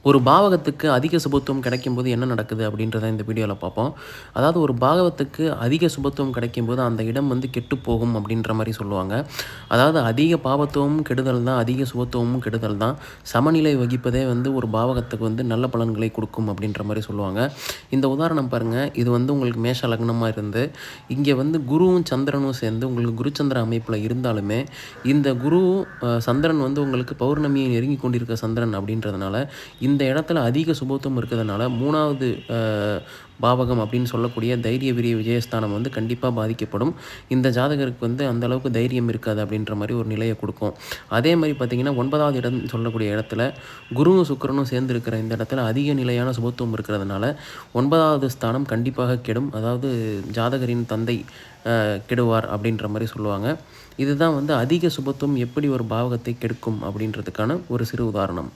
ஒரு பாவகத்துக்கு அதிக சுபத்துவம் கிடைக்கும்போது என்ன நடக்குது அப்படின்றத இந்த வீடியோவில் பார்ப்போம். அதாவது ஒரு பாவகத்துக்கு அதிக சுபத்துவம் கிடைக்கும்போது அந்த இடம் வந்து கெட்டுப்போகும் அப்படின்ற மாரி சொல்லுவாங்க. அதாவது அதிக பாவத்துவமும் கெடுதல் தான், அதிக சுபத்துவமும் கெடுதல் தான். சமநிலை வகிப்பதே வந்து ஒரு பாவகத்துக்கு வந்து நல்ல பலன்களை கொடுக்கும் அப்படின்ற மாரி சொல்லுவாங்க. இந்த உதாரணம் பாருங்க. இது வந்து உங்களுக்கு மேஷ லக்னமா இருந்து, இங்கே வந்து குருவும் சந்திரனும் சேர்ந்து உங்களுக்கு குருச்சந்திர அமைப்பில இருந்தாலுமே, இந்த குருவும் சந்திரன் வந்து உங்களுக்கு பௌர்ணமியை நெருங்கிக் கொண்டிருக்க சந்திரன் அப்படின்றதுனால, இந்த இடத்துல அதிக சுபத்துவம் இருக்கிறதுனால 3வது பாவகம் அப்படின்னு சொல்லக்கூடிய தைரிய, வீரிய, விஜயஸ்தானம் வந்து கண்டிப்பா பாதிக்கப்படும். இந்த ஜாதகருக்கு வந்து அந்த அளவுக்கு தைரியம் இருக்காது அப்படின்ற மாரி ஒரு நிலைய குடுக்கும். அதே மாரி பார்த்தீங்கன்னா, 9வது இடம் சொல்லக்கூடிய இடத்துல குருவும், சுக்கிரனும் சேர்ந்து இருக்கிற இந்த இடத்துல அதிக நிலையான சுபத்துவம் இருக்கிறதுனால, 9வது ஸ்தானம் கண்டிப்பாக கெடும். அதாவது ஜாதகரின் தந்தை கெடுவார் அப்படின்ற மாரி சொல்லுவாங்க. இதுதான் வந்து அதிக சுபத்துவம் எப்படி ஒரு பாவகத்தை கெடுக்கும் அப்படின்றதுக்கான ஒரு சிறு உதாரணம்.